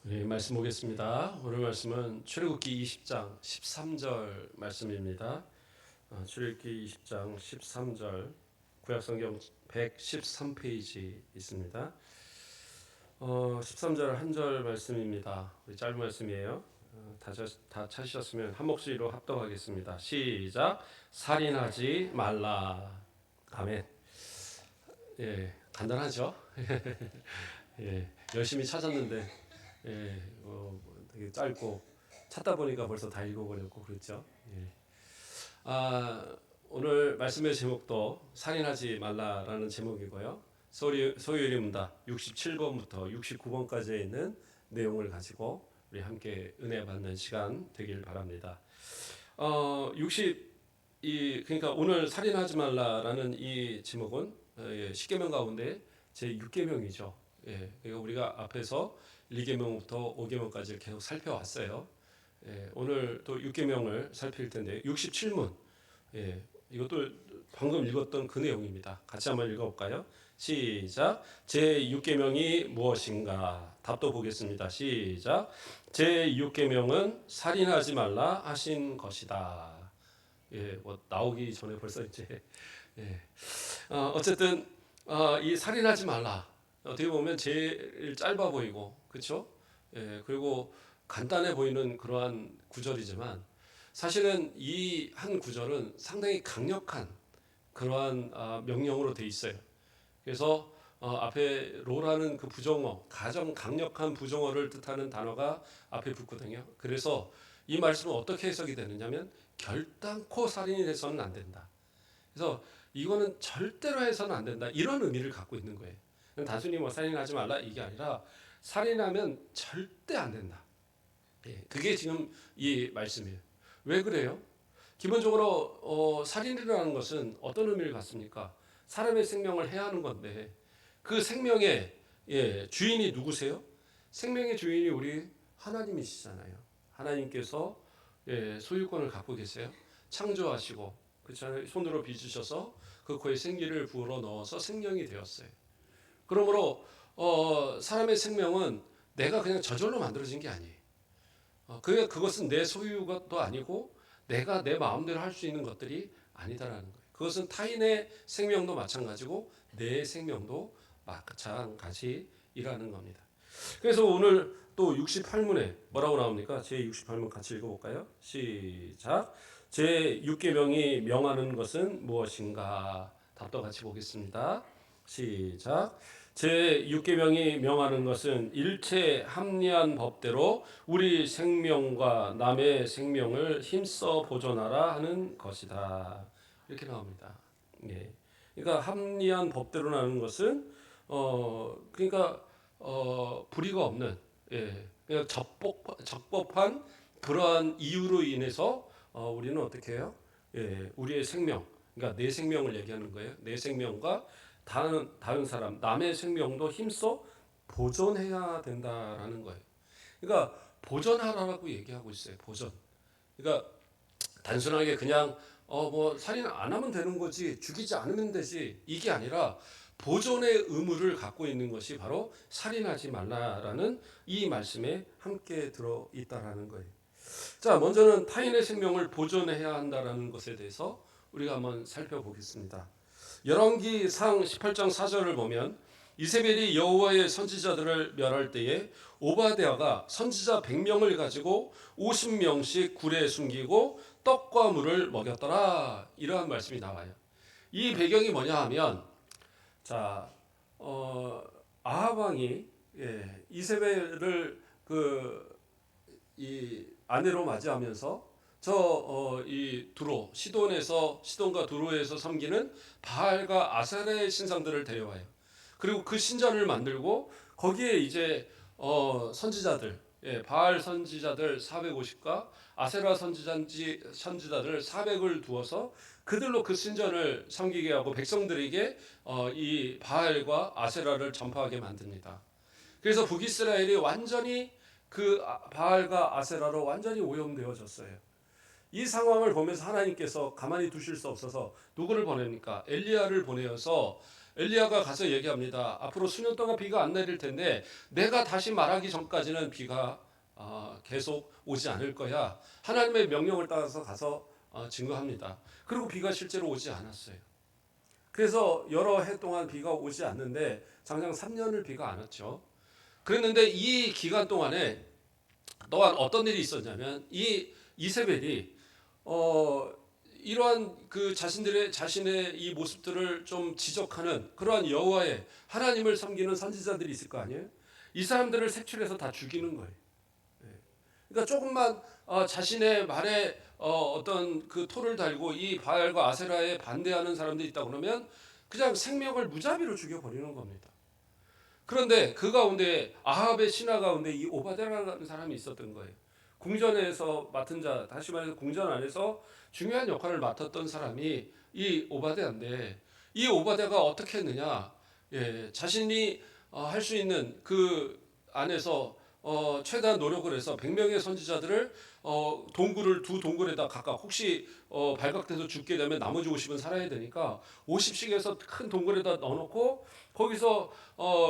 네, 말씀 보겠습니다. 오늘 말씀은 출애굽기 20장 13절 말씀입니다. 출애굽기 20장 13절 구약성경 113페이지 있습니다. 13절 한 절 말씀입니다. 우리 짧은 말씀이에요. 다 찾으셨으면 한 목소리로 합독하겠습니다. 시작. 살인하지 말라. 아멘. 예, 간단하죠? 예, 열심히 찾았는데 되게 짧고 찾다 보니까 벌써 다 읽어버렸고 그렇죠. 예. 오늘 말씀의 제목도 살인하지 말라라는 제목이고요. 소요리문답 67번부터 69번까지에 있는 내용을 가지고 우리 함께 은혜 받는 시간 되길 바랍니다. 60 그러니까 오늘 살인하지 말라라는 이 제목은 십계명 가운데 제 6계명이죠. 그러니까 우리가 앞에서 1계명부터 5계명까지 계속 살펴왔어요. 오늘 또 6계명을 살필 텐데 67문. 이것도 방금 읽었던 그 내용입니다. 같이 한번 읽어볼까요? 시작. 제 6계명이 무엇인가? 답도 보겠습니다. 시작. 제 6계명은 살인하지 말라 하신 것이다. 뭐 나오기 전에 벌써 이제 어쨌든 이 살인하지 말라. 어떻게 보면 제일 짧아 보이고 그렇죠? 그리고 간단해 보이는 그러한 구절이지만 사실은 이 한 구절은 상당히 강력한 그러한 명령으로 돼 있어요. 그래서 앞에 로라는 그 부정어, 가장 강력한 부정어를 뜻하는 단어가 앞에 붙거든요. 그래서 이 말씀은 어떻게 해석이 되느냐면 결단코 살인이 돼서는 안 된다. 그래서 이거는 절대로 해서는 안 된다. 이런 의미를 갖고 있는 거예요. 단순히 뭐 살인하지 말라 이게 아니라 살인하면 절대 안 된다. 그게 지금 이 말씀이에요. 왜 그래요? 기본적으로 살인이라는 것은 어떤 의미를 갖습니까? 사람의 생명을 해하는 건데 그 생명의 주인이 누구세요? 생명의 주인이 우리 하나님이시잖아요. 하나님께서 소유권을 갖고 계세요. 창조하시고 그렇잖아요. 손으로 빚으셔서 그 코에 생기를 부어 넣어서 생명이 되었어요. 그러므로 사람의 생명은 내가 그냥 저절로 만들어진 게 아니에요. 그것은 내 소유가 아니고 내가 내 마음대로 할 수 있는 것들이 아니다라는 거예요. 그것은 타인의 생명도 마찬가지고 내 생명도 마찬가지라는 겁니다. 그래서 오늘 또 68문에 뭐라고 나옵니까? 제 68문 같이 읽어볼까요? 시작. 제 6계명이 명하는 것은 무엇인가? 답도 같이 보겠습니다. 시작. 제 6계명이 명하는 것은 일체 합리한 법대로 우리 생명과 남의 생명을 힘써 보존하라 하는 것이다. 이렇게 나옵니다. 그러니까 합리한 법대로라는 것은 그러니까 불의가 없는 그냥 적법한 그러한 이유로 인해서 우리는 어떻게 해요? 우리의 생명, 그러니까 내 생명을 얘기하는 거예요. 내 생명과 다른 사람, 남의 생명도 힘써 보존해야 된다라는 거예요. 그러니까 보존하라고 얘기하고 있어요. 보존. 그러니까 단순하게 그냥 뭐 살인 안 하면 되는 거지, 죽이지 않으면 되지 이게 아니라 보존의 의무를 갖고 있는 것이 바로 살인하지 말라라는 이 말씀에 함께 들어 있다라는 거예요. 자, 먼저는 타인의 생명을 보존해야 한다라는 것에 대해서 우리가 한번 살펴보겠습니다. 열왕기상 18장 4절을 보면 이세벨이 여호와의 선지자들을 멸할 때에 오바댜가 선지자 100명을 가지고 50명씩 굴에 숨기고 떡과 물을 먹였더라. 이러한 말씀이 나와요. 이 배경이 뭐냐 하면 자, 아합 왕이 이세벨을 이 아내로 맞이하면서 이 시돈과 두로에서 섬기는 바알과 아세라의 신상들을 데려와요. 그리고 그 신전을 만들고 거기에 이제 선지자들, 바알 선지자들 450과 아세라 선지자들 400을 두어서 그들로 그 신전을 섬기게 하고 백성들에게 이 바알과 아세라를 전파하게 만듭니다. 그래서 북이스라엘이 완전히 그 바알과 아세라로 완전히 오염되어졌어요. 이 상황을 보면서 하나님께서 가만히 두실 수 없어서 누구를 보냅니까? 엘리야를 보내어서 엘리야가 가서 얘기합니다. 앞으로 수년 동안 비가 안 내릴 텐데 내가 다시 말하기 전까지는 비가 계속 오지 않을 거야. 하나님의 명령을 따라서 가서 증거합니다. 그리고 비가 실제로 오지 않았어요. 그래서 여러 해 동안 비가 오지 않는데 장장 3년을 비가 안 왔죠. 그랬는데 이 기간 동안에 또한 어떤 일이 있었냐면 이 이세벨이 이러한 그 자신의 이 모습들을 좀 지적하는 그러한 여호와의 하나님을 섬기는 선지자들이 있을 거 아니에요? 이 사람들을 색출해서 다 죽이는 거예요. 그러니까 조금만 자신의 말에 어떤 그 토를 달고 이 바알과 아세라에 반대하는 사람들이 있다 그러면 그냥 생명을 무자비로 죽여버리는 겁니다. 그런데 그 가운데 아합의 신하 가운데 이 오바댜라는 사람이 있었던 거예요. 궁전에서 맡은 자, 다시 말해서 궁전 안에서 중요한 역할을 맡았던 사람이 이 오바댜인데 이 오바댜가 어떻게 했느냐? 자신이 할 수 있는 그 안에서 최대한 노력을 해서 100명의 선지자들을 동굴을 두 동굴에다 각각 혹시 발각돼서 죽게 되면 나머지 50은 살아야 되니까 50씩 해서 큰 동굴에다 넣어놓고 거기서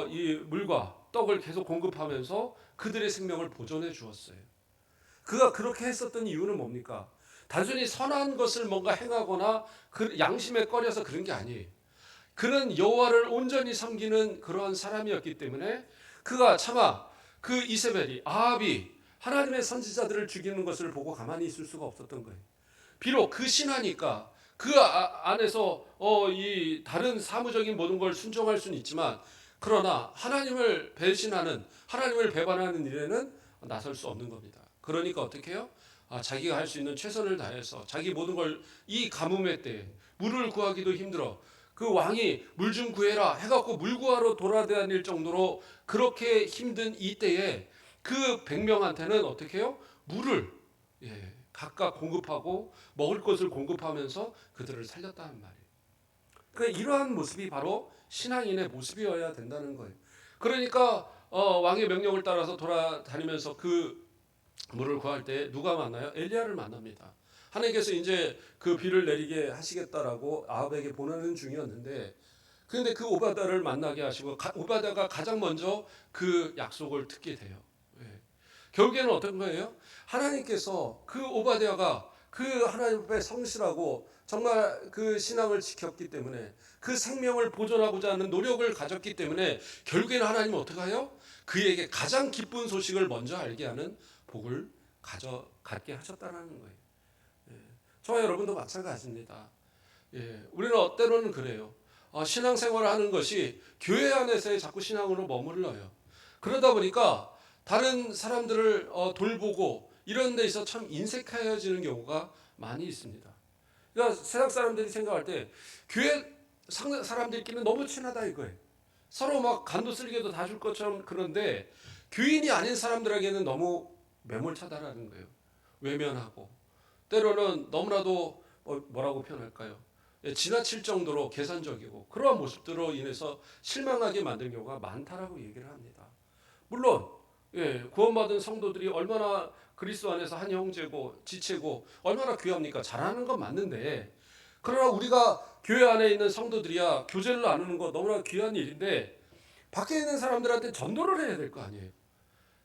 이 물과 떡을 계속 공급하면서 그들의 생명을 보존해 주었어요. 그가 그렇게 했었던 이유는 뭡니까? 단순히 선한 것을 뭔가 행하거나 그 양심에 꺼려서 그런 게 아니에요. 그는 여호와를 온전히 섬기는 그러한 사람이었기 때문에 그가 차마 그 이세벨이 아합이 하나님의 선지자들을 죽이는 것을 보고 가만히 있을 수가 없었던 거예요. 비록 그 신하니까 그 안에서 이 다른 사무적인 모든 걸 순종할 수는 있지만 그러나 하나님을 배신하는 하나님을 배반하는 일에는 나설 수 없는 겁니다. 그러니까 어떻게 해요? 자기가 할 수 있는 최선을 다해서 자기 모든 걸 이 가뭄의 때에 물을 구하기도 힘들어 그 왕이 물 좀 구해라 해갖고 물 구하러 돌아다닐 정도로 그렇게 힘든 이 때에 그 100명한테는 어떻게 해요? 물을 각각 공급하고 먹을 것을 공급하면서 그들을 살렸다는 말이에요. 그러니까 이러한 모습이 바로 신앙인의 모습이어야 된다는 거예요. 그러니까 왕의 명령을 따라서 돌아다니면서 그 물을 구할 때 누가 만나요? 엘리야를 만납니다. 하나님께서 이제 그 비를 내리게 하시겠다라고 아합에게 보내는 중이었는데 그런데 그 오바댜를 만나게 하시고 오바댜가 가장 먼저 그 약속을 듣게 돼요. 결국에는 어떤 거예요? 하나님께서 그 오바댜가 그 하나님 앞에 성실하고 정말 그 신앙을 지켰기 때문에 그 생명을 보존하고자 하는 노력을 가졌기 때문에 결국에는 하나님은 어떻게 해요? 그에게 가장 기쁜 소식을 먼저 알게 하는 복을 갖게 하셨다는 거예요. 저와 여러분도 마찬가지입니다. 우리는 때로는 그래요. 신앙생활을 하는 것이 교회 안에서의 자꾸 신앙으로 머물러요. 그러다 보니까 다른 사람들을 돌보고 이런 데 있어 참 인색해지는 경우가 많이 있습니다. 그러니까 세상 사람들이 생각할 때 교회 사람들끼리는 너무 친하다 이거예요. 서로 막 간도 쓸개도 다 줄 것처럼 그런데 교인이 아닌 사람들에게는 너무 매몰차다라는 거예요. 외면하고 때로는 너무나도 뭐라고 표현할까요? 지나칠 정도로 계산적이고 그러한 모습들로 인해서 실망하게 만든 경우가 많다라고 얘기를 합니다. 물론 구원받은 성도들이 얼마나 그리스도 안에서 한 형제고 지체고 얼마나 귀합니까? 잘하는 건 맞는데 그러나 우리가 교회 안에 있는 성도들이야 교제를 나누는 거 너무나 귀한 일인데 밖에 있는 사람들한테 전도를 해야 될 거 아니에요.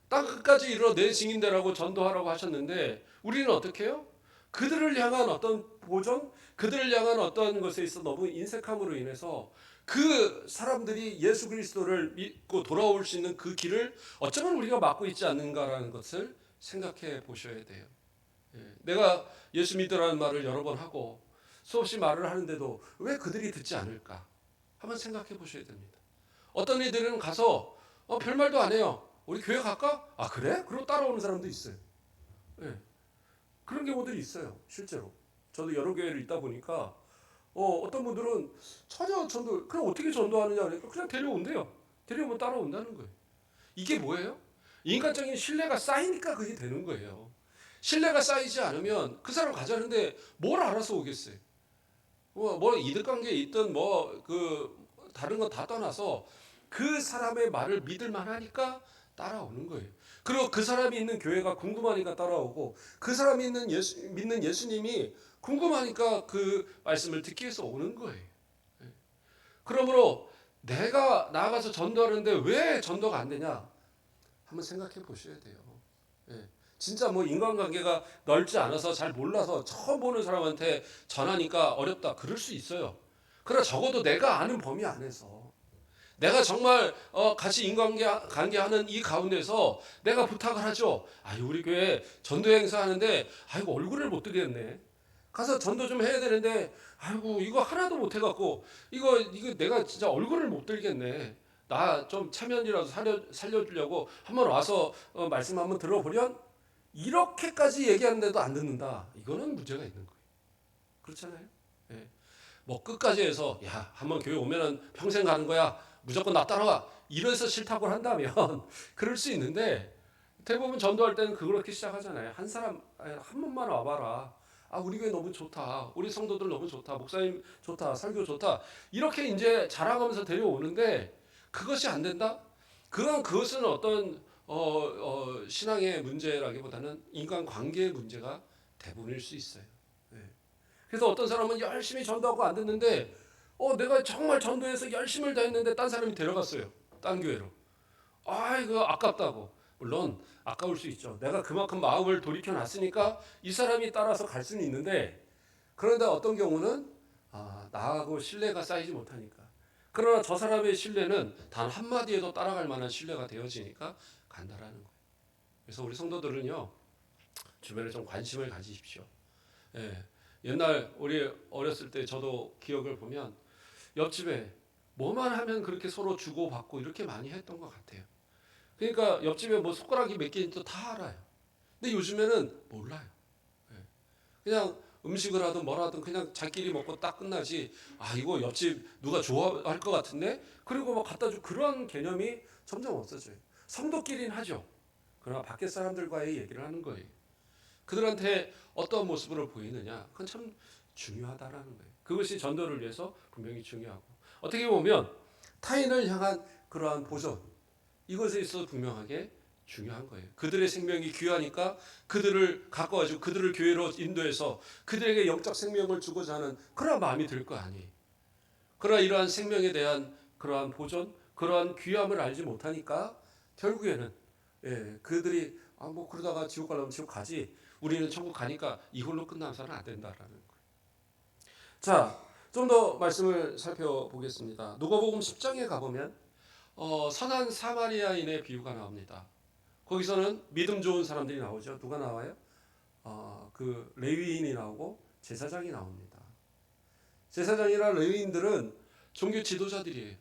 땅 끝까지 이르러 내 증인되라고 전도하라고 하셨는데 우리는 어떻게 해요? 그들을 향한 어떤 보존, 그들을 향한 어떤 것에 있어 너무 인색함으로 인해서 그 사람들이 예수 그리스도를 믿고 돌아올 수 있는 그 길을 어쩌면 우리가 막고 있지 않는가라는 것을 생각해 보셔야 돼요. 내가 예수 믿으라는 말을 여러 번 하고 수없이 말을 하는데도 왜 그들이 듣지 않을까? 한번 생각해 보셔야 됩니다. 어떤 이들은 가서 별말도 안 해요. 우리 교회 갈까? 아 그래? 그러고 따라오는 사람도 있어요. 그런 경우들이 있어요. 실제로. 저도 여러 교회를 있다 보니까 어떤 분들은 전혀 전도 그냥 어떻게 전도하느냐 그러니까 그냥 데려온대요. 데려오면 따라온다는 거예요. 이게 뭐예요? 인간적인 신뢰가 쌓이니까 그게 되는 거예요. 신뢰가 쌓이지 않으면 그 사람 가자는데 뭘 알아서 오겠어요. 뭐 이득관계에 있든 뭐 그 다른 거 다 떠나서 그 사람의 말을 믿을 만하니까 따라오는 거예요. 그리고 그 사람이 있는 교회가 궁금하니까 따라오고 그 사람이 믿는 예수님이 궁금하니까 그 말씀을 듣기 위해서 오는 거예요. 그러므로 내가 나가서 전도하는데 왜 전도가 안 되냐? 한번 생각해 보셔야 돼요. 예. 진짜 뭐 인간관계가 넓지 않아서 잘 몰라서 처음 보는 사람한테 전하니까 어렵다. 그럴 수 있어요. 그러나 적어도 내가 아는 범위 안에서 내가 정말 같이 인간관계하는 이 가운데서 내가 부탁을 하죠. 아유, 우리 교회 전도 행사 하는데 아이고 얼굴을 못 드리겠네. 가서 전도 좀 해야 되는데 아이고 이거 하나도 못 해갖고 이거 내가 진짜 얼굴을 못 들겠네. 나 좀 체면이라도 살려주려고 한번 와서 말씀 한번 들어보련 이렇게까지 얘기하는데도 안 듣는다. 이거는 문제가 있는 거예요. 그렇잖아요. 예. 뭐 끝까지 해서 야 한번 교회 오면은 평생 가는 거야. 무조건 나 따라와. 이래서 싫다고 한다면 그럴 수 있는데 대부분 전도할 때는 그렇게 시작하잖아요. 한 사람 한 번만 와봐라. 아 우리 교회 너무 좋다. 우리 성도들 너무 좋다. 목사님 좋다. 설교 좋다. 이렇게 이제 자랑하면서 데려오는데 그것이 안 된다? 그것은 어떤 신앙의 문제라기보다는 인간관계의 문제가 대부분일 수 있어요. 네. 그래서 어떤 사람은 열심히 전도하고 안 됐는데 내가 정말 전도해서 열심을 다했는데 딴 사람이 데려갔어요. 딴 교회로. 아 이거 아깝다고. 물론 아까울 수 있죠. 내가 그만큼 마음을 돌이켜 놨으니까 이 사람이 따라서 갈 수는 있는데 그런데 어떤 경우는 나하고 신뢰가 쌓이지 못하니까 그러나 저 사람의 신뢰는 단 한마디에도 따라갈 만한 신뢰가 되어지니까 간다라는 거예요. 그래서 우리 성도들은요 주변에 좀 관심을 가지십시오. 예. 옛날 우리 어렸을 때 저도 기억을 보면 옆집에 뭐만 하면 그렇게 서로 주고받고 이렇게 많이 했던 것 같아요. 그러니까 옆집에 뭐 손가락이 몇 개인지 다 알아요. 근데 요즘에는 몰라요. 예. 그냥 음식을 하든 뭘 하든 그냥 자기끼리 먹고 딱 끝나지. 아 이거 옆집 누가 좋아할 것 같은데? 그리고 막 갖다 주 그런 개념이 점점 없어져요. 성도끼리는 하죠. 그러나 밖에 사람들과의 얘기를 하는 거예요. 그들한테 어떤 모습으로 보이느냐? 그건 참 중요하다라는 거예요. 그것이 전도를 위해서 분명히 중요하고 어떻게 보면 타인을 향한 그러한 보존 이것에 있어서 분명하게 중요한 거예요. 그들의 생명이 귀하니까 그들을 가까워지고 그들을 교회로 인도해서 그들에게 영적 생명을 주고자 하는 그러한 마음이 들 거 아니에요. 그러나 이러한 생명에 대한 그러한 보존, 그러한 귀함을 알지 못하니까 결국에는 그들이 뭐 그러다가 지옥 가려면 지옥 가지 우리는 천국 가니까 이걸로 끝나서는 안 된다라는 거예요. 자, 좀 더 말씀을 살펴보겠습니다. 누가복음 10장에 가보면 선한 사마리아인의 비유가 나옵니다. 거기서는 믿음 좋은 사람들이 나오죠. 누가 나와요? 그 레위인이 나오고 제사장이 나옵니다. 제사장이나 레위인들은 종교 지도자들이에요.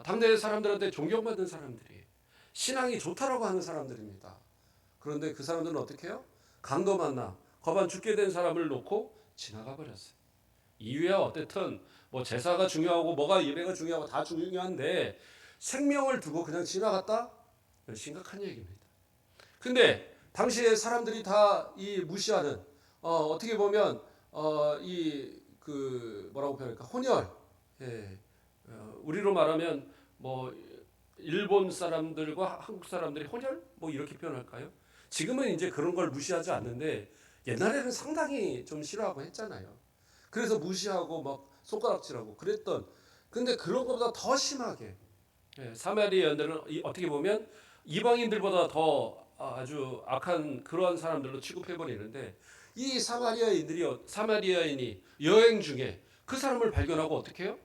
당대 사람들한테 존경받는 사람들이에요. 신앙이 좋다라고 하는 사람들입니다. 그런데 그 사람들은 어떻게 해요? 강도 만나 거반 죽게 된 사람을 놓고 지나가 버렸어요. 이유야 어쨌든 뭐 제사가 중요하고 뭐가 예배가 중요하고 다 중요한데 생명을 두고 그냥 지나갔다? 심각한 얘기입니다. 근데 당시에 사람들이 다 이 무시하는 어떻게 보면 이 그 뭐라고 표현할까 혼혈 우리로 말하면 뭐 일본 사람들과 한국 사람들이 혼혈 뭐 이렇게 표현할까요? 지금은 이제 그런 걸 무시하지 않는데 옛날에는 상당히 좀 싫어하고 했잖아요. 그래서 무시하고 막 손가락질하고 그랬던 근데 그런 것보다 더 심하게 사마리아인들은 어떻게 보면 이방인들보다 더 아주 악한 그러한 사람들로 취급해 버리는데 이 사마리아인이 여행 중에 그 사람을 발견하고 어떻게 해요?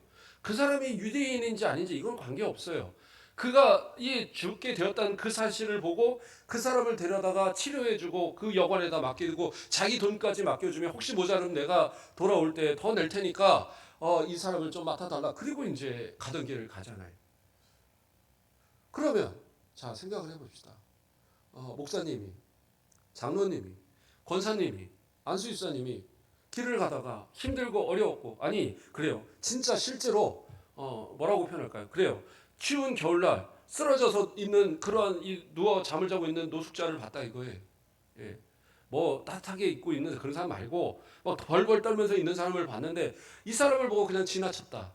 그 사람이 유대인인지 아닌지 이건 관계 없어요. 그가 이 죽게 되었다는 그 사실을 보고 그 사람을 데려다가 치료해주고 그 여관에다 맡기고 자기 돈까지 맡겨주면 혹시 모자르면 내가 돌아올 때 더 낼 테니까 이 사람을 좀 맡아달라. 그리고 이제 가던 길을 가잖아요. 그러면 자 생각을 해봅시다. 목사님이, 장로님이, 권사님이, 안수집사님이 길을 가다가 힘들고 어려웠고 아니 그래요. 진짜 실제로 뭐라고 표현할까요? 그래요. 추운 겨울날 쓰러져서 있는 그러한 누워 잠을 자고 있는 노숙자를 봤다 이거예요. 예. 뭐 따뜻하게 입고 있는 그런 사람 말고 막 벌벌 떨면서 있는 사람을 봤는데 이 사람을 보고 그냥 지나쳤다.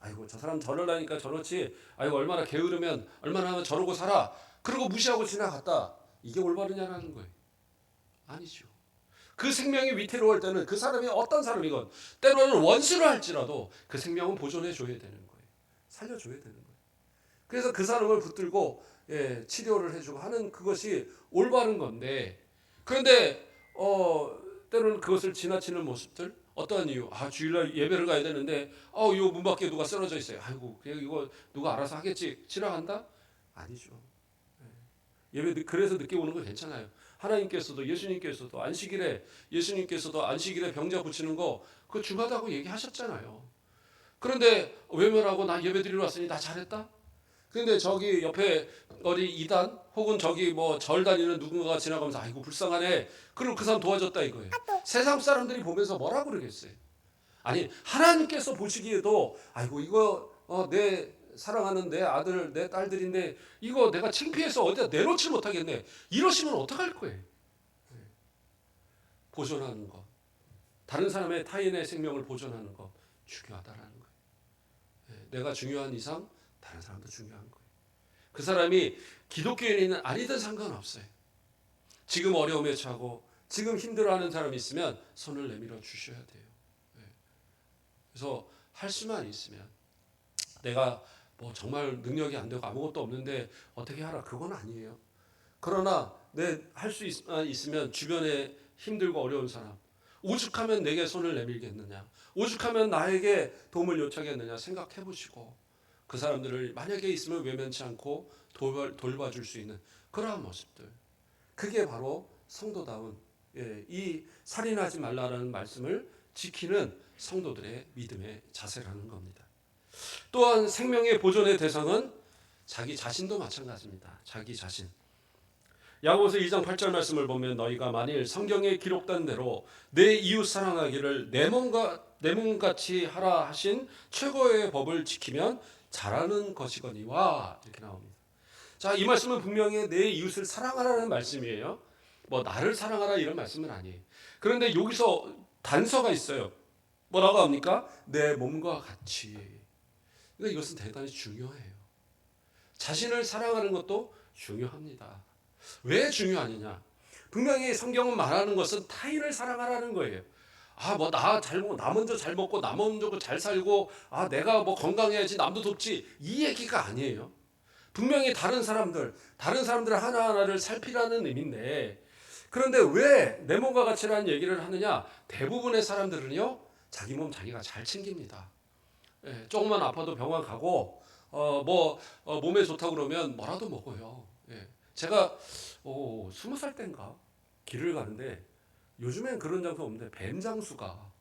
아이고 저 사람 저러려니까 저렇지. 아이고 얼마나 게으르면 얼마나 하면 저러고 살아. 그러고 무시하고 지나갔다. 이게 올바르냐라는 거예요. 아니죠. 그 생명이 위태로울 때는 그 사람이 어떤 사람이건 때로는 원수를 할지라도 그 생명은 보존해 줘야 되는 거예요. 살려줘야 되는 거예요. 그래서 그 사람을 붙들고 치료를 해주고 하는 그것이 올바른 건데, 그런데 때로는 그것을 지나치는 모습들, 어떠한 이유, 주일날 예배를 가야 되는데 이거 문 밖에 누가 쓰러져 있어요. 아이고 그냥 이거 누가 알아서 하겠지, 지나간다? 아니죠. 예배 그래서 늦게 오는 거 괜찮아요. 하나님께서도 예수님께서도 안식일에 병자 붙이는 거 그거 중하다고 얘기하셨잖아요. 그런데 외면하고 나 예배 드리러 왔으니 나 잘했다? 근데 저기 옆에 어디 이단 혹은 저기 뭐 절 다니는 누군가가 지나가면서 아이고 불쌍하네. 그리고 그 사람 도와줬다 이거예요. 세상 사람들이 보면서 뭐라 그러겠어요? 아니 하나님께서 보시기에도 아이고 이거 내 사랑하는 내 아들 내 딸들인데 이거 내가 창피해서 어디다 내놓지 못하겠네. 이러시면 어떡할 거예요? 보존하는 것, 다른 사람의 타인의 생명을 보존하는 것 중요하다라는 거예요. 내가 중요한 이상 다른 사람도 중요한 거예요. 그 사람이 기독교인이든 아니든 상관없어요. 지금 어려움에 처하고 지금 힘들어하는 사람이 있으면 손을 내밀어 주셔야 돼요. 그래서 할 수만 있으면 내가 뭐 정말 능력이 안 되고 아무것도 없는데 어떻게 하라 그건 아니에요. 그러나 내 할 수 있으면 주변에 힘들고 어려운 사람 오죽하면 내게 손을 내밀겠느냐, 오죽하면 나에게 도움을 요청했느냐 생각해 보시고 그 사람들을 만약에 있으면 외면치 않고 돌봐줄 수 있는 그러한 모습들, 그게 바로 성도다운 이 살인하지 말라라는 말씀을 지키는 성도들의 믿음의 자세라는 겁니다. 또한 생명의 보존의 대상은 자기 자신도 마찬가지입니다. 자기 자신. 야고보서 2장 8절 말씀을 보면 너희가 만일 성경에 기록된 대로 내 이웃 사랑하기를 내 몸같이 하라 하신 최고의 법을 지키면 잘하는 것이거니와 이렇게 나옵니다. 자, 이 말씀은 분명히 내 이웃을 사랑하라는 말씀이에요. 뭐 나를 사랑하라 이런 말씀은 아니에요. 그런데 여기서 단서가 있어요. 뭐라고 합니까? 내 몸과 같이. 그러니까 이것은 대단히 중요해요. 자신을 사랑하는 것도 중요합니다. 왜 중요하느냐? 분명히 성경은 말하는 것은 타인을 사랑하라는 거예요. 뭐 나 먼저 잘 먹고 나 먼저 잘 살고 내가 뭐 건강해야지 남도 돕지 이 얘기가 아니에요. 분명히 다른 사람들 하나하나를 살피라는 의미인데, 그런데 왜 내 몸과 같이라는 얘기를 하느냐? 대부분의 사람들은요 자기 몸 자기가 잘 챙깁니다. 조금만 아파도 병원 가고 몸에 좋다고 그러면 뭐라도 먹어요. 제가 20살 때인가 길을 가는데 요즘엔 그런 장소 없는데 뱀 장수가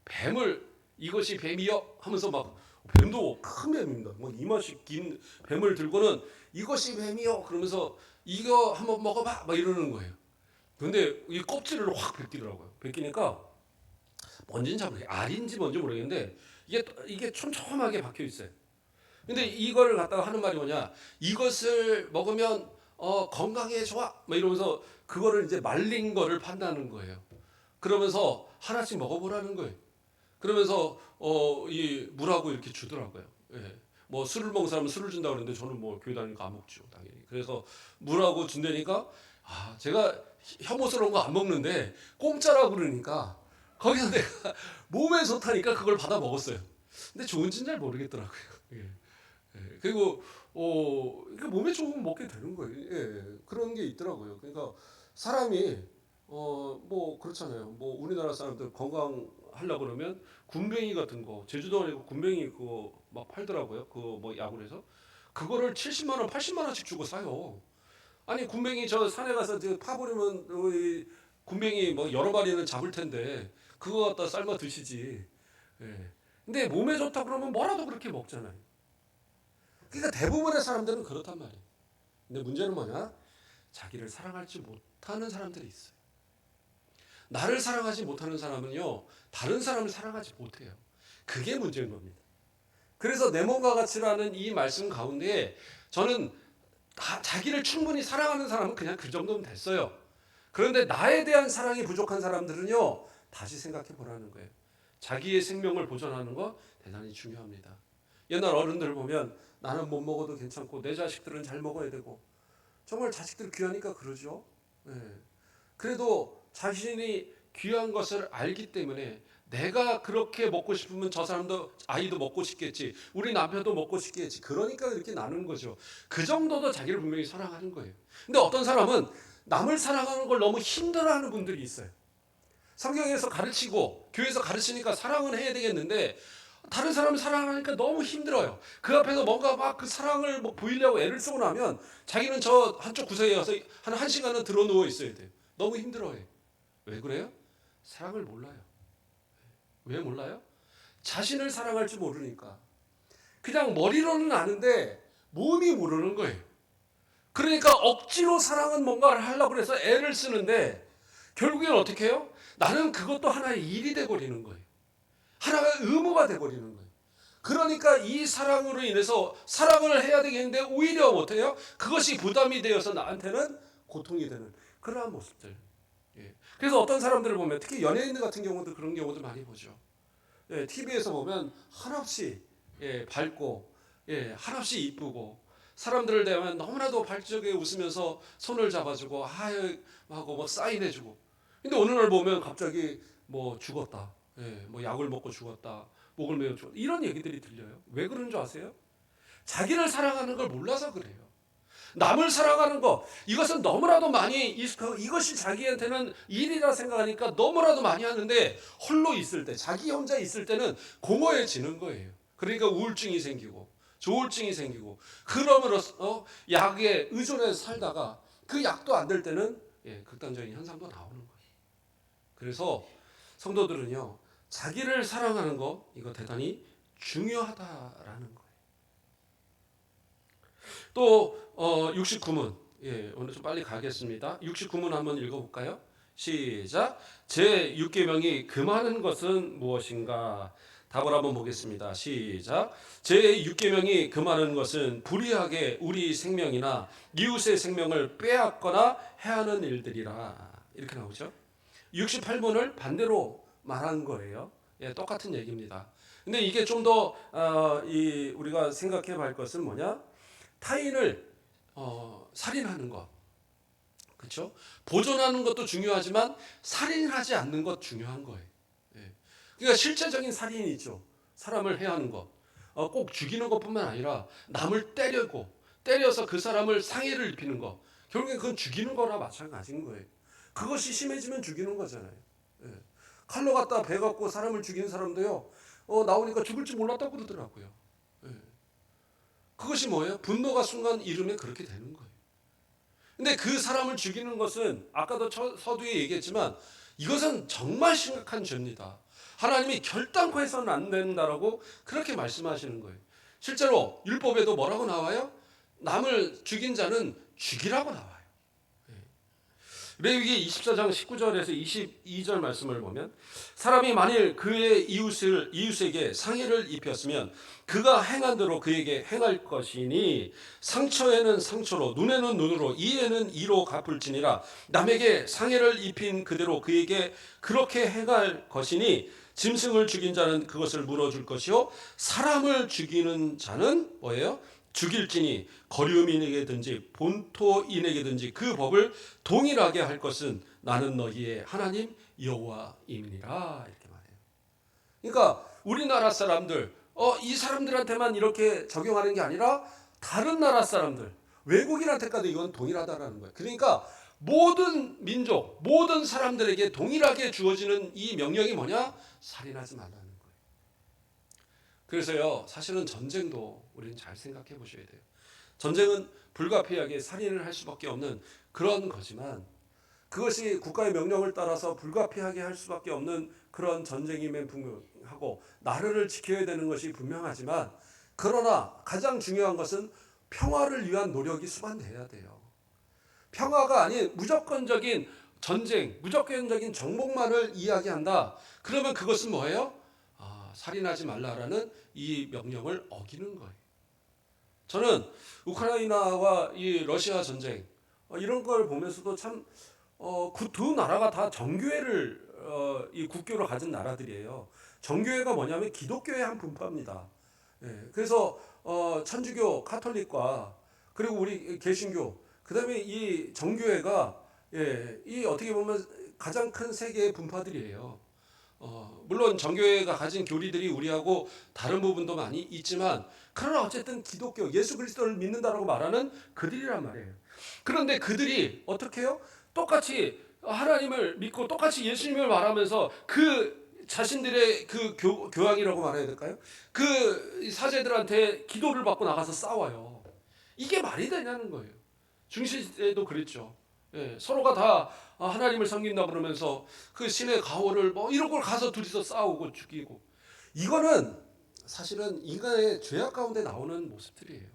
뱀을 이것이 뱀이요 하면서 막 뱀도 큰 뱀입니다. 뭐 이마씩 긴 뱀을 들고는 이것이 뱀이요 그러면서 이거 한번 먹어봐 막 이러는 거예요. 근데 이 껍질을 확 벗기더라고요. 벗기니까 뭔지는 잘 모르겠어요. 알인지 뭔지 모르겠는데 이게 촘촘하게 박혀 있어요. 근데 이걸 갖다가 하는 말이 뭐냐? 이것을 먹으면 건강에 좋아. 막 이러면서 그거를 이제 말린 거를 판다는 거예요. 그러면서 하나씩 먹어보라는 거예요. 그러면서 이 물하고 이렇게 주더라고요. 뭐 술을 먹는 사람은 술을 준다고 그러는데 저는 뭐 교회 다니니까 안 먹죠, 당연히. 그래서 물하고 준다니까 제가 혐오스러운 거 안 먹는데 공짜라고 그러니까 거기서 내가 몸에 좋다니까 그걸 받아 먹었어요. 근데 좋은지는 잘 모르겠더라고요. 그리고 몸에 좋으면 먹게 되는 거예요. 그런 게 있더라고요. 그러니까 사람이 뭐 그렇잖아요. 뭐 우리나라 사람들 건강하려고 그러면 군뱅이 같은 거 제주도에 군뱅이 그거 막 팔더라고요. 그거 뭐 야구에서 그거를 70만 원, 80만 원씩 주고 사요. 아니 군뱅이 저 산에 가서 파버리면 군뱅이 뭐 여러 마리는 잡을 텐데 그거 갖다 삶아 드시지. 근데 몸에 좋다 그러면 뭐라도 그렇게 먹잖아요. 그러니까 대부분의 사람들은 그렇단 말이에요. 근데 문제는 뭐냐? 자기를 사랑하지 못하는 사람들이 있어요. 나를 사랑하지 못하는 사람은요, 다른 사람을 사랑하지 못해요. 그게 문제인 겁니다. 그래서 내 몸과 같이라는 이 말씀 가운데 저는 자기를 충분히 사랑하는 사람은 그냥 그 정도면 됐어요. 그런데 나에 대한 사랑이 부족한 사람들은요, 다시 생각해 보라는 거예요. 자기의 생명을 보존하는 거 대단히 중요합니다. 옛날 어른들 보면 나는 못 먹어도 괜찮고 내 자식들은 잘 먹어야 되고 정말 자식들 귀하니까 그러죠. 그래도 자신이 귀한 것을 알기 때문에 내가 그렇게 먹고 싶으면 저 사람도 아이도 먹고 싶겠지. 우리 남편도 먹고 싶겠지. 그러니까 이렇게 나누는 거죠. 그 정도도 자기를 분명히 사랑하는 거예요. 근데 어떤 사람은 남을 사랑하는 걸 너무 힘들어하는 분들이 있어요. 성경에서 가르치고 교회에서 가르치니까 사랑은 해야 되겠는데 다른 사람을 사랑하니까 너무 힘들어요. 그 앞에서 뭔가 막 그 사랑을 뭐 보이려고 애를 쓰고 나면 자기는 저 한쪽 구석에 가서 한 1시간은 들어 누워 있어야 돼요. 너무 힘들어해. 왜 그래요? 사랑을 몰라요. 왜 몰라요? 자신을 사랑할 줄 모르니까. 그냥 머리로는 아는데 몸이 모르는 거예요. 그러니까 억지로 사랑은 뭔가를 하려고 해서 애를 쓰는데 결국엔 어떻게 해요? 나는 그것도 하나의 일이 돼버리는 거예요. 하나가 의무가 돼버리는 거예요. 그러니까 이 사랑으로 인해서 사랑을 해야 되겠는데 오히려 못해요. 그것이 부담이 되어서 나한테는 고통이 되는 그러한 모습들. 예. 그래서 어떤 사람들을 보면 특히 연예인들 같은 경우도 그런 경우도 많이 보죠. 예, TV에서 보면 한없이 밝고 한없이 이쁘고 사람들을 대하면 너무나도 발적에 웃으면서 손을 잡아주고 아유 하고 뭐 사인해주고. 근데 어느 날 보면 갑자기 뭐 죽었다. 뭐 약을 먹고 죽었다. 목을 메어 죽었다. 이런 얘기들이 들려요. 왜 그런 줄 아세요? 자기를 사랑하는 걸 몰라서 그래요. 남을 사랑하는 거 이것은 너무나도 많이 이것이 자기한테는 일이라 생각하니까 너무나도 많이 하는데 홀로 있을 때 자기 혼자 있을 때는 공허해지는 거예요. 그러니까 우울증이 생기고 조울증이 생기고 그럼으로써 약에 의존해서 살다가 그 약도 안 될 때는 극단적인 현상도 나오는 거예요. 그래서 성도들은요 자기를 사랑하는 거 이거 대단히 중요하다라는 거예요. 또 69문 오늘 좀 빨리 가겠습니다. 69문 한번 읽어볼까요? 시작. 제 6계명이 금하는 것은 무엇인가? 답을 한번 보겠습니다. 시작. 제 6계명이 금하는 것은 불의하게 우리 생명이나 이웃의 생명을 빼앗거나 해하는 일들이라. 이렇게 나오죠. 68문을 반대로 말한 거예요. 똑같은 얘기입니다. 근데 이게 좀 더 우리가 생각해 볼 것은 뭐냐? 타인을 살인하는 것, 그렇죠? 보존하는 것도 중요하지만 살인하지 않는 것 중요한 거예요. 그러니까 실제적인 살인이 있죠. 사람을 해하는 것, 꼭 죽이는 것뿐만 아니라 남을 때려서 그 사람을 상해를 입히는 것, 결국엔 그건 죽이는 거나 마찬가지인 거예요. 그것이 심해지면 죽이는 거잖아요. 칼로 갖다 배 갖고 사람을 죽이는 사람도요. 나오니까 죽을 줄 몰랐다고 그러더라고요. 그것이 뭐예요? 분노가 순간 이르면 그렇게 되는 거예요. 근데 그 사람을 죽이는 것은 아까도 서두에 얘기했지만 이것은 정말 심각한 죄입니다. 하나님이 결단코 해서는 안 된다라고 그렇게 말씀하시는 거예요. 실제로 율법에도 뭐라고 나와요? 남을 죽인 자는 죽이라고 나와요. 레위기 24장 19절에서 22절 말씀을 보면 사람이 만일 그의 이웃에게 상해를 입혔으면 그가 행한 대로 그에게 행할 것이니 상처에는 상처로 눈에는 눈으로 이에는 이로 갚을지니라. 남에게 상해를 입힌 그대로 그에게 그렇게 행할 것이니 짐승을 죽인 자는 그것을 물어줄 것이요 사람을 죽이는 자는 뭐예요? 죽일지니 거류민에게든지 본토인에게든지 그 법을 동일하게 할 것은 나는 너희의 하나님 여호와임이니라. 이렇게 말해요. 그러니까 우리나라 사람들 이 사람들한테만 이렇게 적용하는 게 아니라 다른 나라 사람들 외국인한테까지 이건 동일하다라는 거예요. 그러니까 모든 민족 모든 사람들에게 동일하게 주어지는 이 명령이 뭐냐? 살인하지 말라는 거예요. 그래서요 사실은 전쟁도 우리는 잘 생각해 보셔야 돼요. 전쟁은 불가피하게 살인을 할 수밖에 없는 그런 거지만 그것이 국가의 명령을 따라서 불가피하게 할 수밖에 없는 그런 전쟁임에 분명하고 나라를 지켜야 되는 것이 분명하지만 그러나 가장 중요한 것은 평화를 위한 노력이 수반돼야 돼요. 평화가 아닌 무조건적인 전쟁, 무조건적인 정복만을 이야기한다. 그러면 그것은 뭐예요? 살인하지 말라라는 이 명령을 어기는 거예요. 저는 우크라이나와 이 러시아 전쟁 이런 걸 보면서도 참 그 두 나라가 다 정교회를 이 국교로 가진 나라들이에요. 정교회가 뭐냐면 기독교의 한 분파입니다. 그래서 천주교, 카톨릭과 그리고 우리 개신교, 그다음에 이 정교회가 이 어떻게 보면 가장 큰 세계의 분파들이에요. 물론 정교회가 가진 교리들이 우리하고 다른 부분도 많이 있지만 그러나 어쨌든 기독교 예수 그리스도를 믿는다라고 말하는 그들이란 말이에요. 그런데 그들이 어떻게 해요? 똑같이 하나님을 믿고 똑같이 예수님을 말하면서 그 자신들의 그 교황이라고 말해야 될까요? 그 사제들한테 기도를 받고 나가서 싸워요. 이게 말이 되냐는 거예요. 중시시대도 그랬죠. 예, 서로가 다 하나님을 섬긴다 그러면서 그 신의 가호를 뭐 이런 걸 가서 둘이서 싸우고 죽이고, 이거는 사실은 인간의 죄악 가운데 나오는 모습들이에요.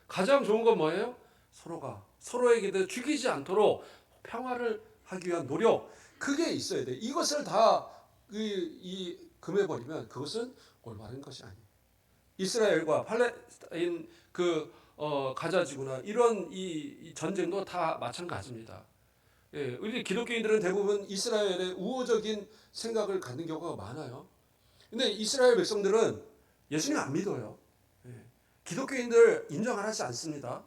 가장 좋은 건 뭐예요? 서로가 서로에게 죽이지 않도록 평화를 하기 위한 노력, 그게 있어야 돼. 이것을 다 금해버리면 그것은 올바른 것이 아니에요. 이스라엘과 팔레스타인 가자 지구나 이런 이 전쟁도 다 마찬가지입니다. 예, 우리 기독교인들은 대부분 이스라엘의 우호적인 생각을 갖는 경우가 많아요. 근데 이스라엘 백성들은 예수님 안 믿어요. 예, 기독교인들 인정하지 않습니다.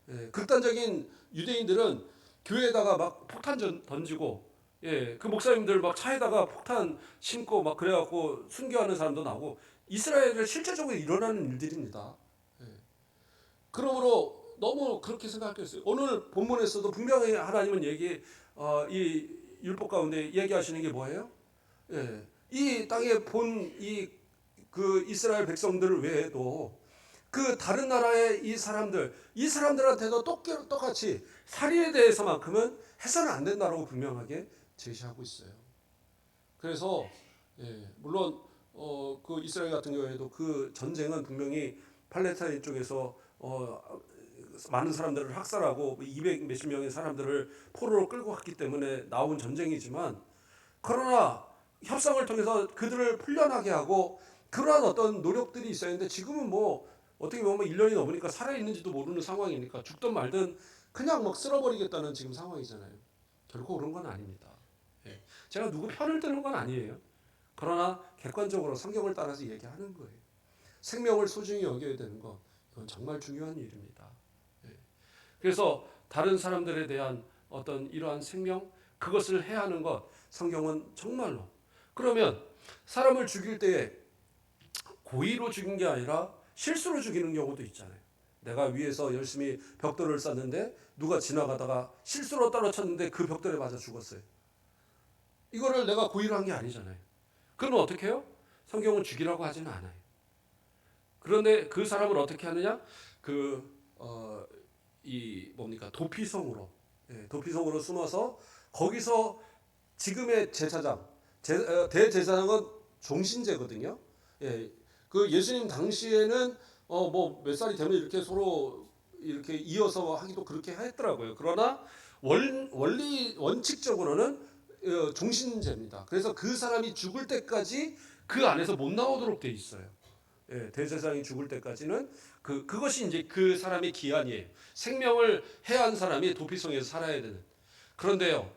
예, 극단적인 유대인들은 교회에다가 막 폭탄 던지고, 예, 그 목사님들 막 차에다가 폭탄 심고 막 그래갖고 순교하는 사람도 나오고, 이스라엘에 실제적으로 일어나는 일들입니다. 예. 그러므로 너무 그렇게 생각할 게 있어요. 오늘 본문에서도 분명히 하나님은 이 율법 가운데 얘기하시는 게 뭐예요? 예, 이 땅에 본 그 이스라엘 백성들 외에도 그 다른 나라의 이 사람들한테도 똑같이 살인에 대해서만큼은 해서는 안 된다라고 분명하게 제시하고 있어요. 그래서 물론 그 이스라엘 같은 경우에도 그 전쟁은 분명히 팔레스타인 쪽에서 많은 사람들을 학살하고 200 몇십 명의 사람들을 포로로 끌고 갔기 때문에 나온 전쟁이지만, 그러나 협상을 통해서 그들을 풀려나게 하고 그러한 어떤 노력들이 있어야 하는데, 지금은 뭐 어떻게 보면 1년이 넘으니까 살아있는지도 모르는 상황이니까 죽든 말든 그냥 막 쓸어버리겠다는 지금 상황이잖아요. 결코 그런 건 아닙니다. 예. 제가 누구 편을 드는 건 아니에요. 그러나 객관적으로 성경을 따라서 얘기하는 거예요. 생명을 소중히 여겨야 되는 것, 이건 정말 중요한 일입니다. 예. 그래서 다른 사람들에 대한 어떤 이러한 생명, 그것을 해야 하는 것, 성경은 정말로. 그러면 사람을 죽일 때에 고의로 죽인 게 아니라 실수로 죽이는 경우도 있잖아요. 내가 위에서 열심히 벽돌을 쌓는데 누가 지나가다가 실수로 떨어졌는데 그 벽돌에 맞아 죽었어요. 이거를 내가 고의로 한 게 아니잖아요. 그러면 어떻게 해요? 성경은 죽이라고 하지는 않아요. 그런데 그 사람을 어떻게 하느냐? 도피성으로, 도피성으로 숨어서 거기서 지금의 제사장, 대제사장은 종신제거든요. 예, 그 예수님 당시에는 뭐 몇 살이 되면 이렇게 서로 이렇게 이어서 하기도 그렇게 했더라고요. 그러나 원칙적으로는 종신제입니다. 그래서 그 사람이 죽을 때까지 그 안에서 못 나오도록 돼 있어요. 예, 대제사장이 죽을 때까지는 그것이 이제 그 사람의 기한이에요. 생명을 해한 사람이 도피성에서 살아야 되는. 그런데요,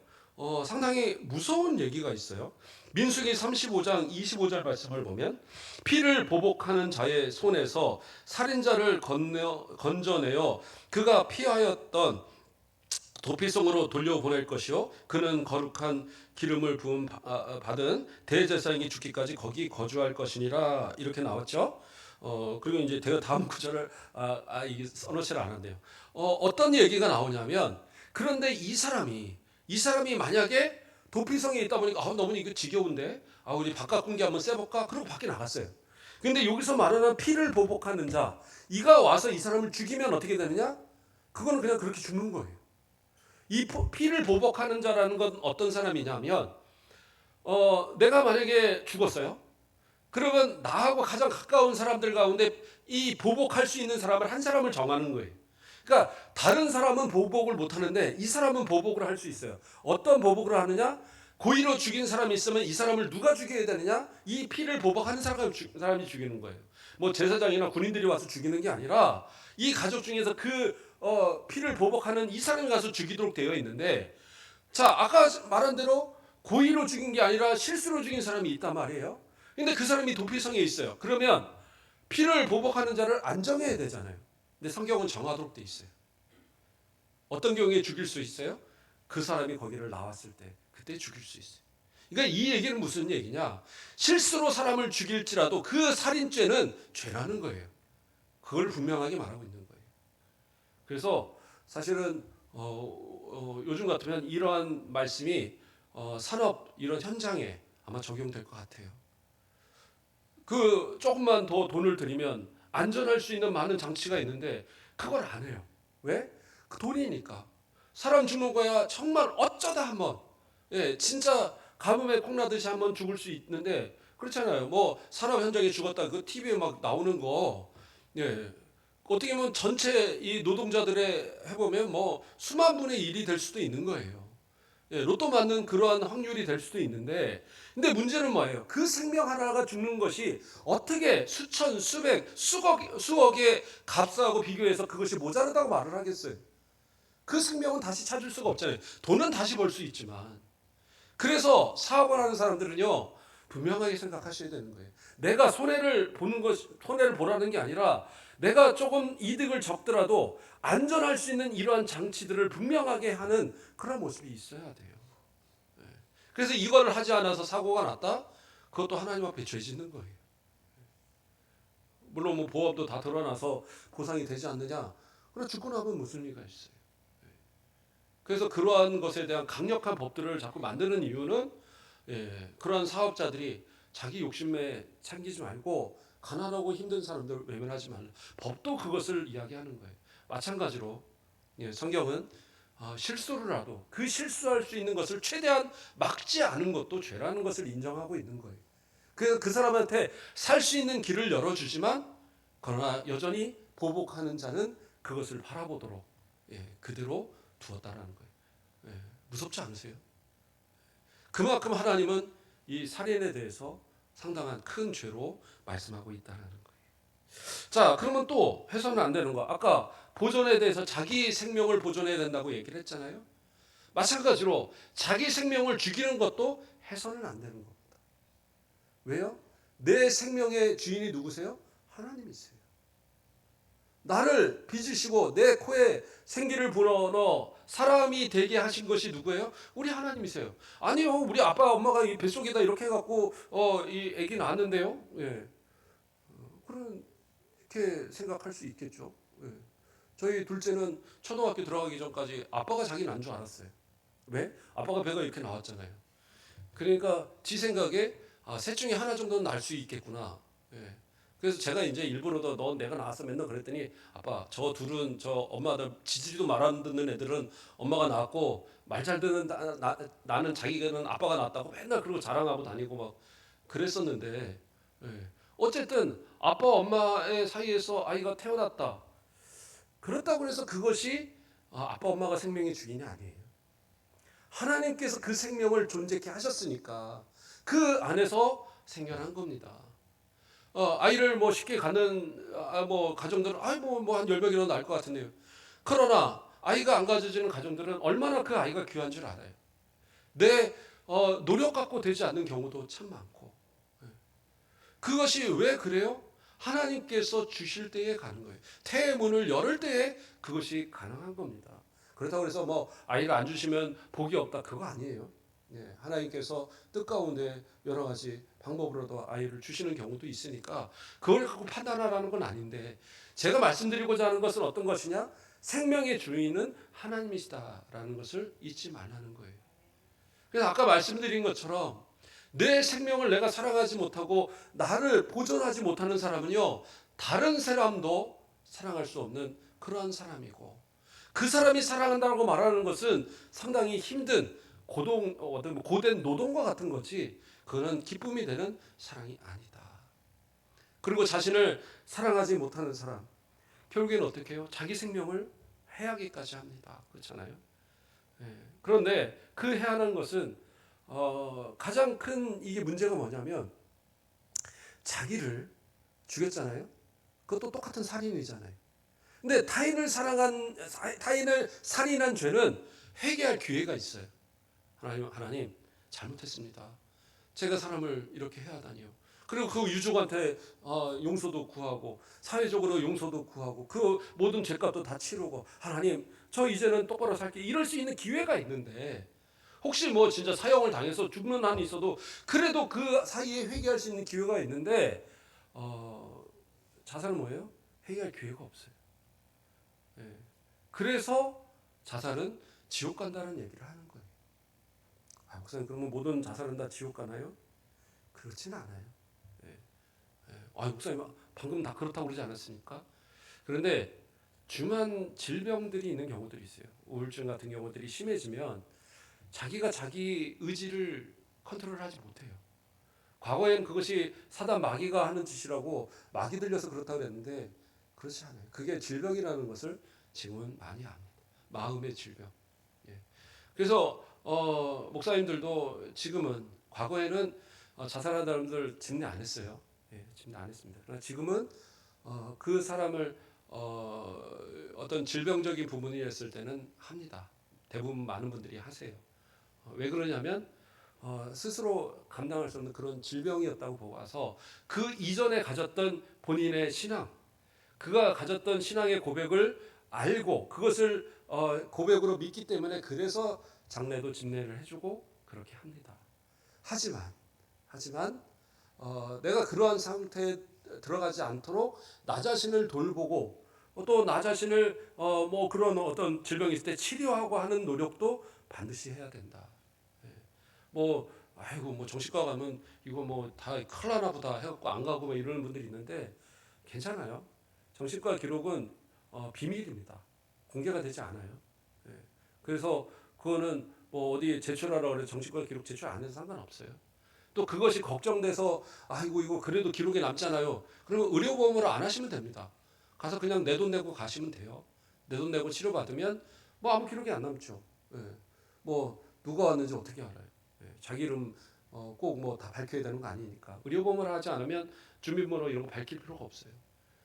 상당히 무서운 얘기가 있어요. 민수기 35장 25절 말씀을 보면, 피를 보복하는 자의 손에서 살인자를 건져내어 그가 피하였던 도피성으로 돌려보낼 것이요, 그는 거룩한 기름을 부음 받은 대제사장이 죽기까지 거기 거주할 것이니라, 이렇게 나왔죠. 그리고 이제 제가 다음 구절을 이게 써놓지를 않았네요. 어떤 얘기가 나오냐면, 그런데 이 사람이 만약에 도피성에 있다 보니까 너무 이거 지겨운데 우리 바깥 공기 한번 쐬볼까? 그러고 밖에 나갔어요. 근데 여기서 말하는 피를 보복하는 자, 이가 와서 이 사람을 죽이면 어떻게 되느냐? 그거는 그냥 그렇게 죽는 거예요. 이 피를 보복하는 자라는 건 어떤 사람이냐면, 내가 만약에 죽었어요. 그러면 나하고 가장 가까운 사람들 가운데 이 보복할 수 있는 사람을 한 사람을 정하는 거예요. 그러니까 다른 사람은 보복을 못 하는데 이 사람은 보복을 할 수 있어요. 어떤 보복을 하느냐? 고의로 죽인 사람이 있으면 이 사람을 누가 죽여야 되느냐? 이 피를 보복하는 사람이 죽이는 거예요. 뭐 제사장이나 군인들이 와서 죽이는 게 아니라 이 가족 중에서 피를 보복하는 이 사람이 가서 죽이도록 되어 있는데, 자, 아까 말한 대로 고의로 죽인 게 아니라 실수로 죽인 사람이 있단 말이에요. 근데 그 사람이 도피성에 있어요. 그러면 피를 보복하는 자를 안정해야 되잖아요. 근데 성경은 정하도록 돼 있어요. 어떤 경우에 죽일 수 있어요? 그 사람이 거기를 나왔을 때, 그때 죽일 수 있어요. 그러니까 이 얘기는 무슨 얘기냐? 실수로 사람을 죽일지라도 그 살인죄는 죄라는 거예요. 그걸 분명하게 말하고 있는 거예요. 그래서 사실은 요즘 같으면 이러한 말씀이 산업 이런 현장에 아마 적용될 것 같아요. 그 조금만 더 돈을 들이면 안전할 수 있는 많은 장치가 있는데 그걸 안 해요. 왜? 그 돈이니까. 사람 죽는 거야 정말 어쩌다 한번, 예, 진짜 가뭄에 콩나듯이 한번 죽을 수 있는데 그렇잖아요. 뭐 산업 현장에 죽었다 그 TV에 막 나오는 거, 예, 어떻게 보면 전체 이 노동자들의 해보면 뭐 수만 분의 1이 될 수도 있는 거예요. 예, 로또 맞는 그러한 확률이 될 수도 있는데, 근데 문제는 뭐예요? 그 생명 하나가 죽는 것이 어떻게 수천, 수백, 수억의 값하고 비교해서 그것이 모자르다고 말을 하겠어요? 그 생명은 다시 찾을 수가 없잖아요. 돈은 다시 벌 수 있지만. 그래서 사업을 하는 사람들은요, 분명하게 생각하셔야 되는 거예요. 내가 손해를 보라는 게 아니라 내가 조금 이득을 적더라도 안전할 수 있는 이러한 장치들을 분명하게 하는 그런 모습이 있어야 돼요. 그래서 이거를 하지 않아서 사고가 났다? 그것도 하나님 앞에 죄 짓는 거예요. 물론 뭐 보험도 다 드러나서 보상이 되지 않느냐? 그러나 죽고 나면 무슨 의미가 있어요. 그래서 그러한 것에 대한 강력한 법들을 자꾸 만드는 이유는, 예, 그러한 사업자들이 자기 욕심에 참기지 말고 가난하고 힘든 사람들 외면하지 말라. 법도 그것을 이야기하는 거예요. 마찬가지로, 예, 성경은 실수를라도 그 실수할 수 있는 것을 최대한 막지 않은 것도 죄라는 것을 인정하고 있는 거예요. 그래서 그 사람한테 살 수 있는 길을 열어주지만 그러나 여전히 보복하는 자는 그것을 바라보도록, 예, 그대로 두었다라는 거예요. 예, 무섭지 않으세요? 그만큼 하나님은 이 살인에 대해서 상당한 큰 죄로 말씀하고 있다는 거예요. 자, 그러면 또 해서는 안 되는 거. 아까 보존에 대해서 자기 생명을 보존해야 된다고 얘기를 했잖아요. 마찬가지로 자기 생명을 죽이는 것도 해서는 안 되는 겁니다. 왜요? 내 생명의 주인이 누구세요? 하나님이세요. 나를 빚으시고 내 코에 생기를 불어넣어 사람이 되게 하신 것이 누구예요? 우리 하나님이세요. 아니요, 우리 아빠 엄마가 이 뱃속에다 이렇게 해갖고 이 아기 낳았는데요. 예, 그렇게 생각할 수 있겠죠. 예. 저희 둘째는 초등학교 들어가기 전까지 아빠가 자기 난 줄 알았어요. 왜? 아빠가 배가 이렇게 나왔잖아요. 그러니까 지 생각에 셋 중에 하나 정도는 날 수 있겠구나. 예. 그래서 제가 이제 일부러도 넌 내가 나왔어 맨날 그랬더니 아빠 저 둘은 저 엄마들 지지리도 말 안 듣는 애들은 엄마가 낳았고 말 잘 듣는 나는 자기는 아빠가 낳았다고 맨날 그러고 자랑하고 다니고 막 그랬었는데, 예. 어쨌든 아빠 엄마의 사이에서 아이가 태어났다. 그렇다고 해서 그것이 아빠 엄마가 생명의 주인이 아니에요. 하나님께서 그 생명을 존재케 하셨으니까 그 안에서 생겨난 겁니다. 아이를 뭐 쉽게 갖는 뭐 가정들은 뭐한 10명이라도 낳을 것 같은데요. 그러나 아이가 안 가져지는 가정들은 얼마나 그 아이가 귀한 줄 알아요. 내 노력 갖고 되지 않는 경우도 참 많고. 그것이 왜 그래요? 하나님께서 주실 때에 가는 거예요. 태의 문을 열을 때에 그것이 가능한 겁니다. 그렇다고 해서 뭐 아이를 안 주시면 복이 없다 그거 아니에요. 예, 하나님께서 뜻 가운데 여러 가지 방법으로도 아이를 주시는 경우도 있으니까 그걸 갖고 판단하라는 건 아닌데, 제가 말씀드리고자 하는 것은 어떤 것이냐? 생명의 주인은 하나님이시다라는 것을 잊지 말라는 거예요. 그래서 아까 말씀드린 것처럼 내 생명을 내가 사랑하지 못하고 나를 보존하지 못하는 사람은요, 다른 사람도 사랑할 수 없는 그러한 사람이고, 그 사람이 사랑한다고 말하는 것은 상당히 힘든 고된 노동과 같은 거지 그거는 기쁨이 되는 사랑이 아니다. 그리고 자신을 사랑하지 못하는 사람 결국에는 어떻게 해요? 자기 생명을 해하기까지 합니다. 그렇잖아요. 예. 그런데 그 해하는 것은 가장 큰 이게 문제가 뭐냐면 자기를 죽였잖아요. 그것도 똑같은 살인이잖아요. 근데 타인을 살인한 죄는 회개할 기회가 있어요. 하나님 잘못했습니다. 제가 사람을 이렇게 해하다니요. 그리고 그 유족한테 용서도 구하고 사회적으로 용서도 구하고 그 모든 죄값도 다 치르고 하나님 저 이제는 똑바로 살게 이럴 수 있는 기회가 있는데 혹시 뭐 진짜 사형을 당해서 죽는 한이 있어도 그래도 그 사이에 회개할 수 있는 기회가 있는데 자살은 뭐예요? 회개할 기회가 없어요. 예. 그래서 자살은 지옥 간다는 얘기를 하는 거예요. 아, 목사님 그러면 모든 자살은 다 지옥 가나요? 그렇진 않아요. 예. 예. 아, 목사님 방금 다 그렇다고 그러지 않았습니까? 그런데 중한 질병들이 있는 경우들이 있어요. 우울증 같은 경우들이 심해지면 자기가 자기 의지를 컨트롤하지 못해요. 과거에는 그것이 사단 마귀가 하는 짓이라고 마귀 들려서 그렇다고 그랬는데 그렇지 않아요. 그게 질병이라는 것을 지금은 많이 압니다. 마음의 질병. 예. 그래서 목사님들도 지금은 과거에는 자살한 사람들 집례 안 했어요. 예, 집례 안 했습니다. 그러나 지금은 그 사람을 어떤 질병적인 부분이었을 때는 합니다. 대부분 많은 분들이 하세요. 왜 그러냐면 스스로 감당할 수 없는 그런 질병이었다고 보고 와서 그 이전에 가졌던 본인의 신앙, 그가 가졌던 신앙의 고백을 알고 그것을 고백으로 믿기 때문에 그래서 장례도 집례를 해주고 그렇게 합니다. 하지만 내가 그러한 상태에 들어가지 않도록 나 자신을 돌보고 또 나 자신을 뭐 그런 어떤 질병이 있을 때 치료하고 하는 노력도 반드시 해야 된다. 뭐 아이고 뭐 정신과 가면 이거 뭐 다 큰일 나나 보다 해갖고 안 가고 뭐 이러는 분들이 있는데 괜찮아요. 정신과 기록은 비밀입니다. 공개가 되지 않아요. 예. 그래서 그거는 뭐 어디 제출하라고 해서 정신과 기록 제출 안 해도 상관없어요. 또 그것이 걱정돼서 아이고 이거 그래도 기록에 남잖아요. 그러면 의료보험으로 안 하시면 됩니다. 가서 그냥 내 돈 내고 가시면 돼요. 내 돈 내고 치료받으면 뭐 아무 기록이 안 남죠. 예. 뭐 누가 왔는지 어떻게 알아요? 예. 자기 이름 꼭 뭐 다 밝혀야 되는 거 아니니까. 의료보험을 하지 않으면 주민번호 이런 거 밝힐 필요가 없어요.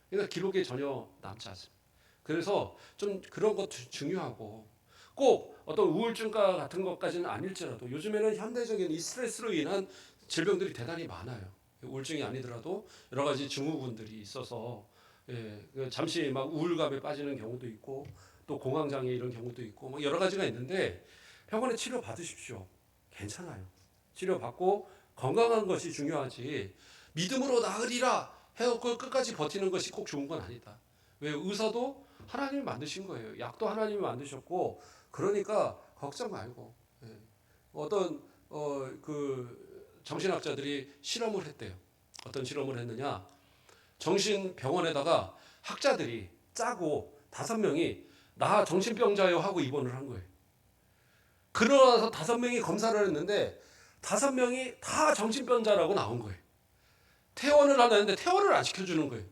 그러니까 기록에 전혀 남지 않습니다. 그래서 좀 그런 것 중요하고 꼭 어떤 우울증과 같은 것까지는 아닐지라도 요즘에는 현대적인 이 스트레스로 인한 질병들이 대단히 많아요. 우울증이 아니더라도 여러 가지 증후군들이 있어서 잠시 막 우울감에 빠지는 경우도 있고 또 공황장애 이런 경우도 있고 뭐 여러 가지가 있는데 병원에 치료 받으십시오. 괜찮아요. 치료 받고 건강한 것이 중요하지 믿음으로 나으리라 해갖고 끝까지 버티는 것이 꼭 좋은 건 아니다. 왜 의사도 하나님이 만드신 거예요. 약도 하나님이 만드셨고 그러니까 걱정 말고 어떤 그 정신학자들이 실험을 했대요. 어떤 실험을 했느냐? 정신병원에다가 학자들이 짜고 5명이 나 정신병자요 하고 입원을 한 거예요. 그러나서 5명이 검사를 했는데 5명이 다 정신병자라고 나온 거예요. 퇴원을 하려는데 퇴원을 안 시켜주는 거예요.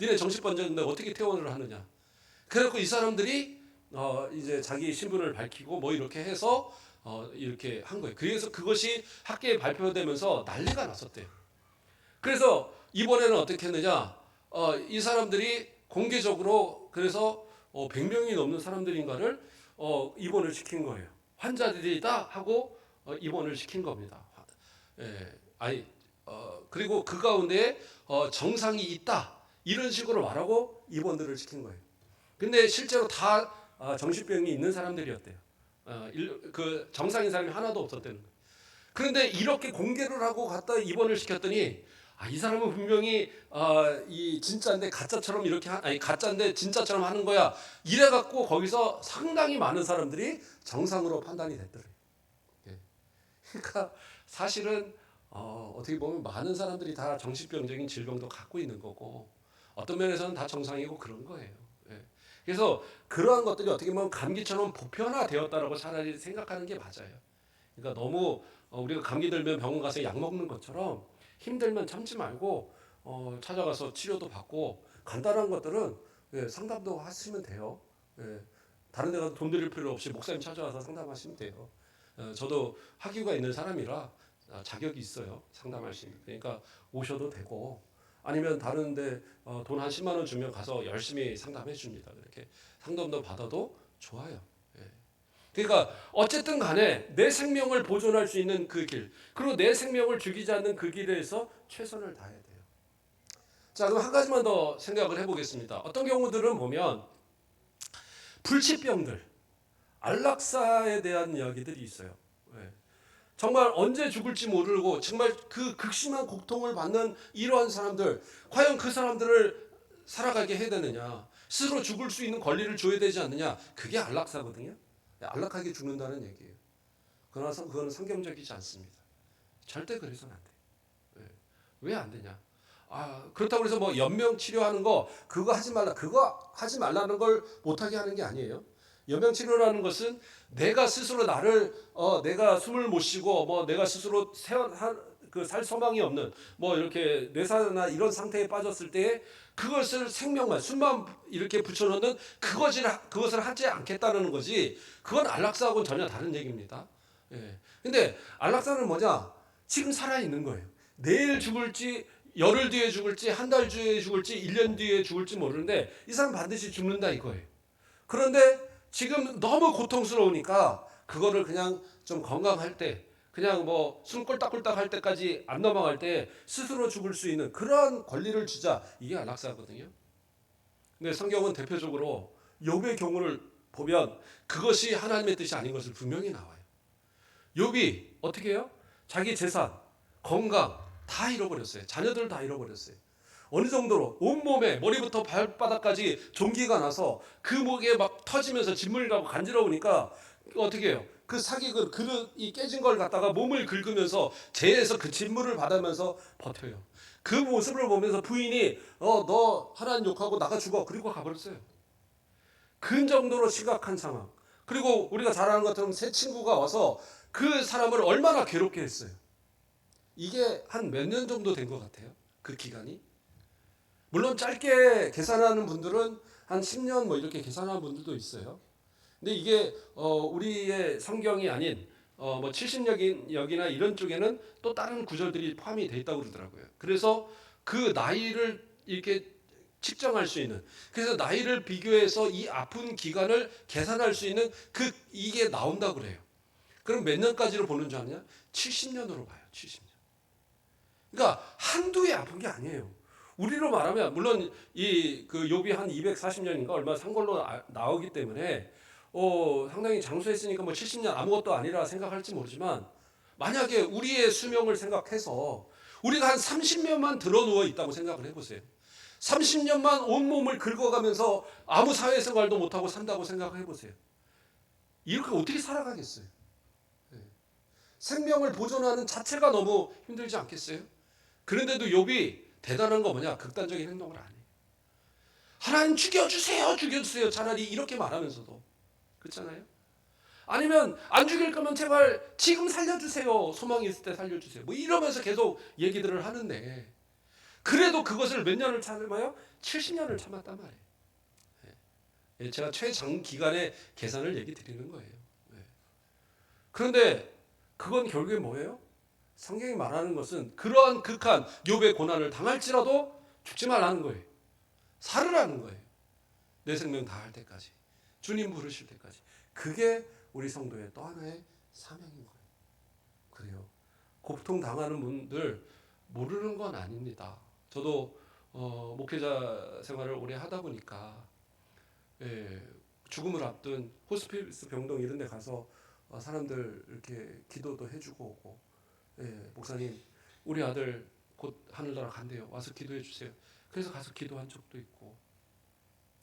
니네 정신병자인데 어떻게 퇴원을 하느냐? 그래갖고 이 사람들이 이제 자기 신분을 밝히고 뭐 이렇게 해서 이렇게 한 거예요. 그래서 그것이 학계에 발표되면서 난리가 났었대요. 그래서 이번에는 어떻게 했느냐? 이 사람들이 공개적으로 그래서 100명이 넘는 사람들인가를 입원을 시킨 거예요. 환자들이다 하고 입원을 시킨 겁니다. 예, 아니 그리고 그 가운데 정상이 있다 이런 식으로 말하고 입원들을 시킨 거예요. 근데 실제로 다 정신병이 있는 사람들이었대요. 그 정상인 사람이 하나도 없었다는 거예요. 그런데 이렇게 공개를 하고 갖다 입원을 시켰더니 이 사람은 분명히 이 진짜인데 가짜처럼 이렇게 아니 가짜인데 진짜처럼 하는 거야. 이래 갖고 거기서 상당히 많은 사람들이 정상으로 판단이 됐더래요. 예. 그러니까 사실은 어떻게 보면 많은 사람들이 다 정신병적인 질병도 갖고 있는 거고 어떤 면에서는 다 정상이고 그런 거예요. 예. 그래서 그러한 것들이 어떻게 보면 감기처럼 보편화되었다라고 차라리 생각하는 게 맞아요. 그러니까 너무 우리가 감기 들면 병원 가서 약 먹는 것처럼 힘들면 참지 말고 찾아가서 치료도 받고 간단한 것들은 상담도 하시면 돼요. 다른 데 가서 돈 들일 필요 없이 목사님 찾아와서 상담하시면 돼요. 저도 학위가 있는 사람이라 자격이 있어요. 상담할 수 있는. 그러니까 오셔도 되고 아니면 다른 데 돈 한 10만 원 주면 가서 열심히 상담해 줍니다. 그렇게 상담도 받아도 좋아요. 그러니까 어쨌든 간에 내 생명을 보존할 수 있는 그 길, 그리고 내 생명을 죽이지 않는 그 길에서 최선을 다해야 돼요. 자, 그럼 한 가지만 더 생각을 해보겠습니다. 어떤 경우들은 보면 불치병들, 안락사에 대한 이야기들이 있어요. 예. 정말 언제 죽을지 모르고 정말 그 극심한 고통을 받는 이러한 사람들, 과연 그 사람들을 살아가게 해야 되느냐, 스스로 죽을 수 있는 권리를 줘야 되지 않느냐, 그게 안락사거든요. 안락하게 죽는다는 얘기예요. 그러나 그거는 성경적이지 않습니다. 절대 그래서는 안 돼요. 예. 왜 안 되냐? 그렇다고 해서 뭐 연명 치료하는 거 그거 하지 말라, 그거 하지 말라는 걸 못하게 하는 게 아니에요. 연명 치료라는 것은 내가 스스로 나를 내가 숨을 못 쉬고 뭐 내가 스스로 살 소망이 없는 뭐 이렇게 뇌사나 이런 상태에 빠졌을 때 그것을 생명만 숨만 이렇게 붙여놓는 그것을 하지 않겠다는 거지. 그건 안락사하고는 전혀 다른 얘기입니다. 예. 근데 안락사는 뭐냐? 지금 살아 있는 거예요. 내일 죽을지 열흘 뒤에 죽을지 한 달 뒤에 죽을지 1년 뒤에 죽을지 모르는데 이 사람 반드시 죽는다 이거예요. 그런데 지금 너무 고통스러우니까 그거를 그냥 좀 건강할 때 그냥 뭐 숨 꼴딱꼴딱 할 때까지 안 넘어갈 때 스스로 죽을 수 있는 그런 권리를 주자. 이게 안락사거든요. 근데 성경은 대표적으로 욥의 경우를 보면 그것이 하나님의 뜻이 아닌 것을 분명히 나와요. 욥이 어떻게 해요? 자기 재산, 건강 다 잃어버렸어요. 자녀들 다 잃어버렸어요. 어느 정도로 온몸에 머리부터 발바닥까지 종기가 나서 그 목에 막 터지면서 진물이라고 간지러우니까 어떻게 해요? 그 사기꾼 그릇이 깨진 걸 갖다가 몸을 긁으면서 재에서 그 진물을 받으면서 버텨요. 그 모습을 보면서 부인이 너 하나님 욕하고 나가 죽어 그리고 가버렸어요. 그 정도로 심각한 상황. 그리고 우리가 잘 아는 것처럼 새 친구가 와서 그 사람을 얼마나 괴롭게 했어요. 이게 한 몇 년 정도 된 것 같아요. 그 기간이. 물론 짧게 계산하는 분들은 한 10년 뭐 이렇게 계산하는 분들도 있어요. 근데 이게 우리의 성경이 아닌 뭐 70여기나 이런 쪽에는 또 다른 구절들이 포함이 돼 있다고 그러더라고요. 그래서 그 나이를 이렇게 측정할 수 있는 그래서 나이를 비교해서 이 아픈 기간을 계산할 수 있는 이게 나온다고 그래요. 그럼 몇 년까지로 보는 줄 아냐? 70년으로 봐요. 70년. 그러니까 한두 해 아픈 게 아니에요. 우리로 말하면 물론 그 욥이 한 240년인가 얼마 산 걸로 나오기 때문에 상당히 장수했으니까 뭐 70년 아무것도 아니라 생각할지 모르지만 만약에 우리의 수명을 생각해서 우리가 한 30년만 들어 누워 있다고 생각을 해보세요. 30년만 온몸을 긁어가면서 아무 사회생활도 못하고 산다고 생각을 해보세요. 이렇게 어떻게 살아가겠어요? 생명을 보존하는 자체가 너무 힘들지 않겠어요? 그런데도 욥이 대단한 거 뭐냐? 극단적인 행동을 안 해요. 하나님 죽여주세요, 죽여주세요. 차라리 이렇게 말하면서도 그렇잖아요. 아니면 안 죽일 거면 제발 지금 살려주세요. 소망이 있을 때 살려주세요. 뭐 이러면서 계속 얘기들을 하는데 그래도 그것을 몇 년을 참아요? 70년을 참았단 말이에요. 제가 최장기간의 계산을 얘기 드리는 거예요. 그런데 그건 결국에 뭐예요? 성경이 말하는 것은 그러한 극한 욥의 고난을 당할지라도 죽지 말라는 거예요. 살으라는 거예요. 내 생명 다할 때까지. 주님 부르실 때까지. 그게 우리 성도의 또 하나의 사명인 거예요. 그래요. 고통 당하는 분들 모르는 건 아닙니다. 저도 목회자 생활을 오래 하다 보니까 죽음을 앞둔 호스피스 병동 이런 데 가서 사람들 이렇게 기도도 해주고 오고 목사님 우리 아들 곧 하늘나라 간대요. 와서 기도해 주세요. 그래서 가서 기도한 적도 있고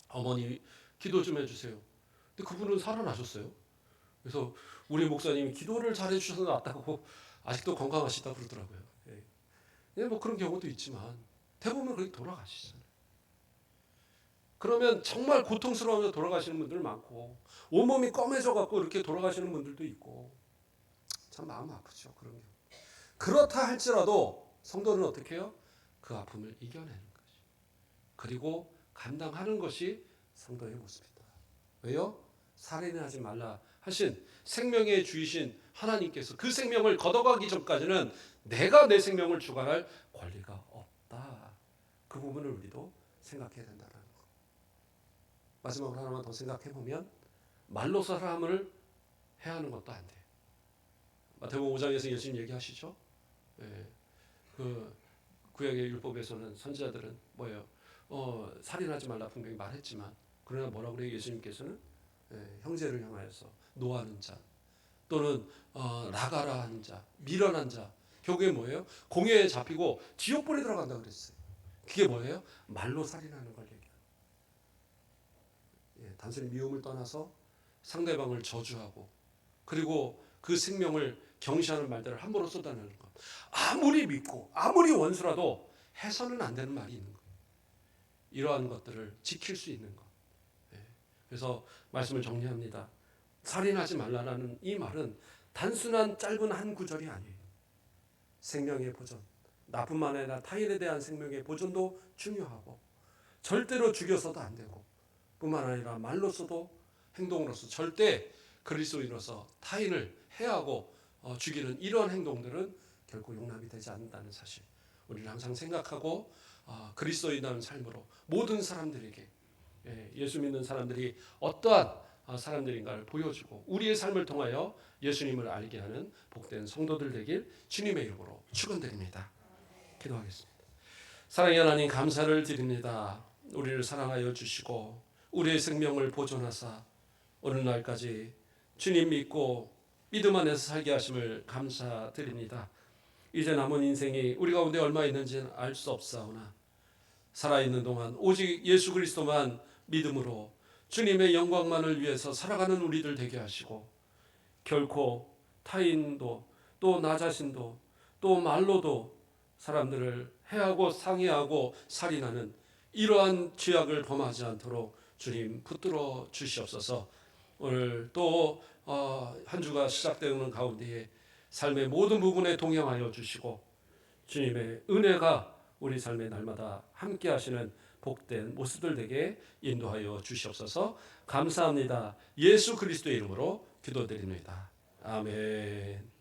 어머니 기도 좀 해주세요. 근데 그분은 살아나셨어요. 그래서 우리 목사님이 기도를 잘해 주셔서 낫다고 아직도 건강하시다 그러더라고요. 뭐 그런 경우도 있지만 대부분 그렇게 돌아가시잖아요. 그러면 정말 고통스러워서 돌아가시는 분들 많고 온몸이 검해져 갖고 이렇게 돌아가시는 분들도 있고 참 마음 아프죠. 그런 경우. 그렇다 할지라도 성도는 어떻게 해요? 그 아픔을 이겨내는 것이. 그리고 감당하는 것이 성도의 모습이다. 왜요? 살인하지 말라 하신 생명의 주이신 하나님께서 그 생명을 걷어가기 전까지는 내가 내 생명을 주관할 권리가 없다. 그 부분을 우리도 생각해야 된다는 거. 마지막으로 하나만 더 생각해 보면 말로 사람을 해하는 것도 안 돼요. 마태복음 5장에서 예수님 얘기하시죠. 그 구약의 율법에서는 선지자들은 뭐예요? 살인하지 말라 분명히 말했지만 그러나 뭐라고 그래요? 예수님께서는 형제를 향하여서 노하는 자, 또는 나가라 하는 자, 밀어난 자, 결국에 뭐예요? 공회에 잡히고 지옥불에 들어간다 그랬어요. 그게 뭐예요? 말로 살인하는 걸 얘기해요. 예, 단순히 미움을 떠나서 상대방을 저주하고 그리고 그 생명을 경시하는 말들을 함부로 쏟아내는 것. 아무리 믿고 아무리 원수라도 해서는 안 되는 말이 있는 거예요. 이러한 것들을 지킬 수 있는 것. 예, 그래서 말씀을 정리합니다. 살인하지 말라라는 이 말은 단순한 짧은 한 구절이 아니에요. 생명의 보존, 나뿐만 아니라 타인에 대한 생명의 보존도 중요하고 절대로 죽여서도 안 되고 뿐만 아니라 말로서도 행동으로서 절대 그리스도인으로서 타인을 해하고 죽이는 이러한 행동들은 결코 용납이 되지 않는다는 사실 우리는 항상 생각하고 그리스도인다운 삶으로 모든 사람들에게 예수 믿는 사람들이 어떠한 사람들인가를 보여주고 우리의 삶을 통하여 예수님을 알게 하는 복된 성도들 되길 주님의 이름으로 축원드립니다. 기도하겠습니다. 사랑의 하나님 감사를 드립니다. 우리를 사랑하여 주시고 우리의 생명을 보존하사 오늘 날까지 주님 믿고 믿음 안에서 살게 하심을 감사드립니다. 이제 남은 인생이 우리 가운데 얼마 있는지는 알 수 없사오나 살아있는 동안 오직 예수 그리스도만 믿음으로 주님의 영광만을 위해서 살아가는 우리들 되게 하시고 결코 타인도 또 나 자신도 또 말로도 사람들을 해하고 상해하고 살인하는 이러한 죄악을 범하지 않도록 주님 붙들어 주시옵소서. 오늘 또 한 주가 시작되는 가운데에 삶의 모든 부분에 동행하여 주시고 주님의 은혜가 우리 삶의 날마다 함께 하시는 복된 모습들 되게 인도하여 주시옵소서. 감사합니다. 예수 그리스도의 이름으로 기도드립니다. 아멘.